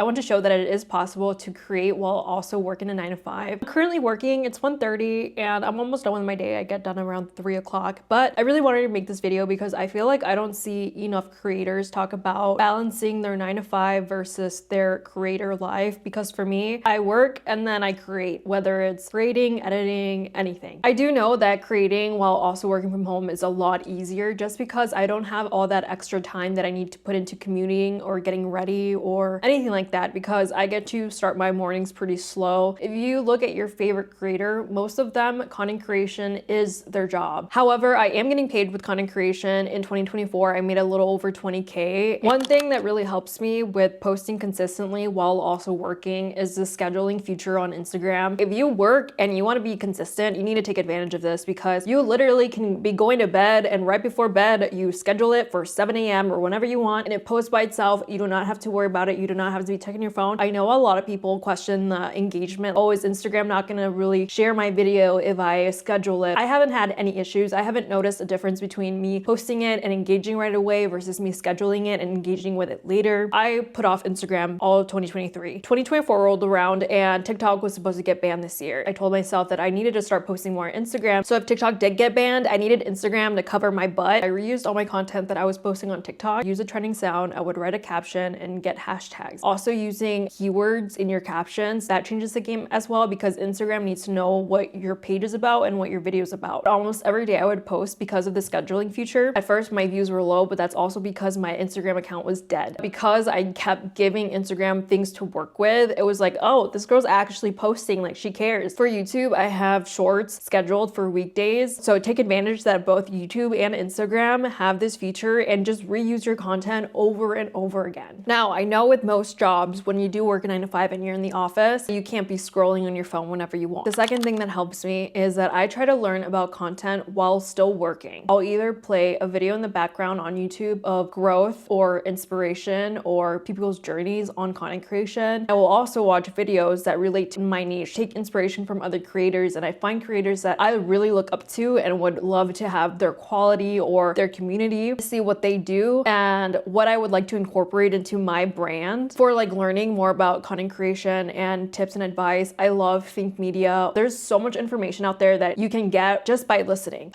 I want to show that it is possible to create while also working a 9 to 5. I'm currently working, it's 1:30 and I'm almost done with my day. I get done around 3 o'clock, but I really wanted to make this video because I feel like I don't see enough creators talk about balancing their 9 to 5 versus their creator life, because for me, I work and then I create, whether it's creating, editing, anything. I do know that creating while also working from home is a lot easier just because I don't have all that extra time that I need to put into commuting or getting ready or anything like that, because I get to start my mornings pretty slow. If you look at your favorite creator, most of them, content creation is their job. However, I am getting paid with content creation. In 2024, I made a little over 20K. One thing that really helps me with posting consistently while also working is the scheduling feature on Instagram. If you work and you want to be consistent, you need to take advantage of this, because you literally can be going to bed and right before bed, you schedule it for 7 a.m. or whenever you want, and it posts by itself. You do not have to worry about it. You do not have to be checking your phone. I know a lot of people question the engagement. Oh, is Instagram not going to really share my video if I schedule it? I haven't had any issues. I haven't noticed a difference between me posting it and engaging right away versus me scheduling it and engaging with it later. I put off Instagram all of 2023. 2024 rolled around and TikTok was supposed to get banned this year. I told myself that I needed to start posting more on Instagram. So if TikTok did get banned, I needed Instagram to cover my butt. I reused all my content that I was posting on TikTok, use a trending sound, I would write a caption and get hashtags. Also using keywords in your captions, that changes the game as well, because Instagram needs to know what your page is about and what your video is about. Almost every day I would post because of the scheduling feature. At first my views were low, but that's also because my Instagram account was dead. Because I kept giving Instagram things to work with, it was like, oh, this girl's actually posting, like she cares. For YouTube, I have shorts scheduled for weekdays. So take advantage that both YouTube and Instagram have this feature and just reuse your content over and over again. Now, I know with most jobs, when you do work a 9 to 5 and you're in the office, you can't be scrolling on your phone whenever you want. The second thing that helps me is that I try to learn about content while still working. I'll either play a video in the background on YouTube of growth or inspiration or people's journeys on content creation. I will also watch videos that relate to my niche, take inspiration from other creators, and I find creators that I really look up to and would love to have their quality or their community, see what they do and what I would like to incorporate into my brand. For like learning more about content creation and tips and advice, I love Think Media. There's so much information out there that you can get just by listening.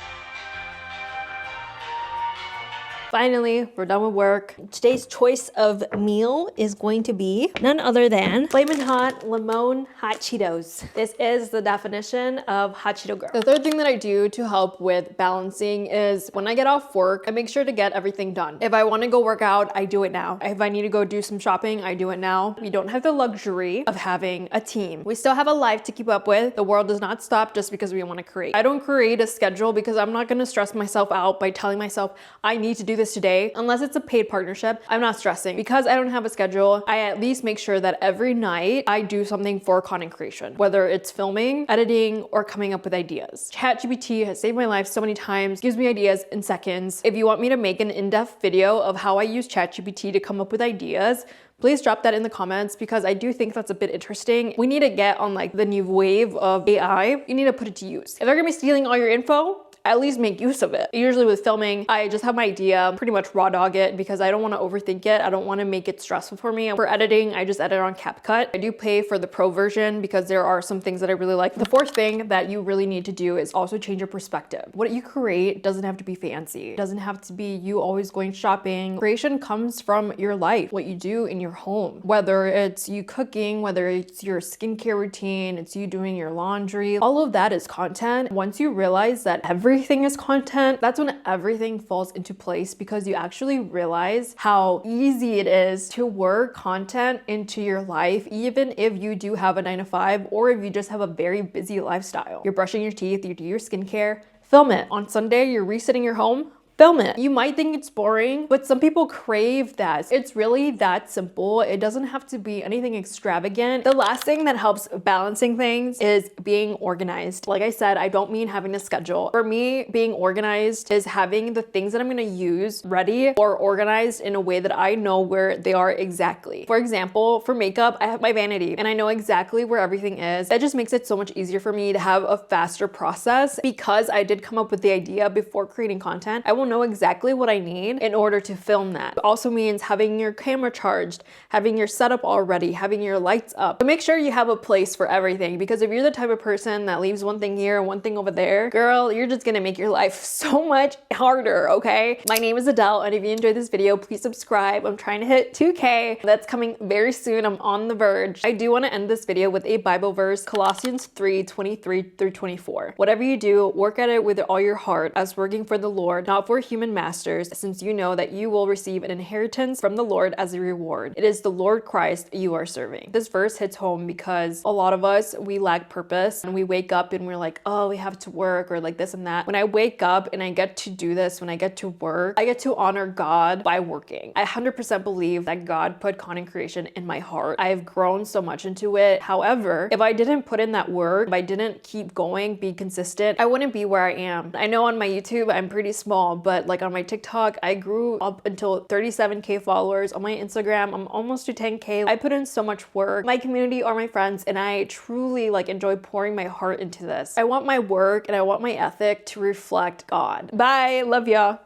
Finally, we're done with work. Today's choice of meal is going to be none other than Flamin' Hot Limon Hot Cheetos. This is the definition of Hot Cheeto Girl. The third thing that I do to help with balancing is when I get off work, I make sure to get everything done. If I want to go work out, I do it now. If I need to go do some shopping, I do it now. We don't have the luxury of having a team. We still have a life to keep up with. The world does not stop just because we want to create. I don't create a schedule because I'm not going to stress myself out by telling myself I need to do this today. Unless it's a paid partnership, I'm not stressing. Because I don't have a schedule, I at least make sure that every night I do something for content creation, whether it's filming, editing, or coming up with ideas. ChatGPT has saved my life so many times, gives me ideas in seconds. If you want me to make an in-depth video of how I use ChatGPT to come up with ideas, please drop that in the comments, because I do think that's a bit interesting. We need to get on like the new wave of AI. You need to put it to use. If they're gonna be stealing all your info, at least make use of it. Usually with filming, I just have my idea, pretty much raw dog it, because I don't want to overthink it. I don't want to make it stressful for me. For editing, I just edit on CapCut. I do pay for the pro version because there are some things that I really like. The fourth thing that you really need to do is also change your perspective. What you create doesn't have to be fancy. It doesn't have to be you always going shopping. Creation comes from your life, what you do in your home. Whether it's you cooking, whether it's your skincare routine, it's you doing your laundry, all of that is content. Once you realize that everything is content, that's when everything falls into place, because you actually realize how easy it is to work content into your life, even if you do have a 9 to 5 or if you just have a very busy lifestyle. You're brushing your teeth, you do your skincare, film it. On Sunday, you're resetting your home, film it. You might think it's boring, but some people crave that. It's really that simple. It doesn't have to be anything extravagant. The last thing that helps balancing things is being organized. Like I said, I don't mean having a schedule. For me, being organized is having the things that I'm gonna use ready or organized in a way that I know where they are exactly. For example, for makeup, I have my vanity and I know exactly where everything is. That just makes it so much easier for me to have a faster process, because I did come up with the idea before creating content. I will will know exactly what I need in order to film that. It also means having your camera charged, having your setup all ready, having your lights up. But make sure you have a place for everything, because if you're the type of person that leaves one thing here and one thing over there, girl, you're just gonna make your life so much harder, okay? My name is Adele, and if you enjoyed this video, please subscribe. I'm trying to hit 2K. That's coming very soon. I'm on the verge. I do want to end this video with a Bible verse, Colossians 3:23-24. Whatever you do, work at it with all your heart as working for the Lord, not for human masters, since you know that you will receive an inheritance from the Lord as a reward. It is the Lord Christ you are serving. This verse hits home because a lot of us, we lack purpose, and we wake up and we're like, oh, we have to work, or like this and that. When I wake up and I get to do this, when I get to work, I get to honor God by working. I 100% believe that God put content creation in my heart. I've grown so much into it. However, if I didn't put in that work, if I didn't keep going, be consistent, I wouldn't be where I am. I know on my YouTube, I'm pretty small, but like on my TikTok, I grew up until 37K followers. On my Instagram, I'm almost to 10K. I put in so much work. My community are my friends, and I truly like enjoy pouring my heart into this. I want my work and I want my ethic to reflect God. Bye. Love ya.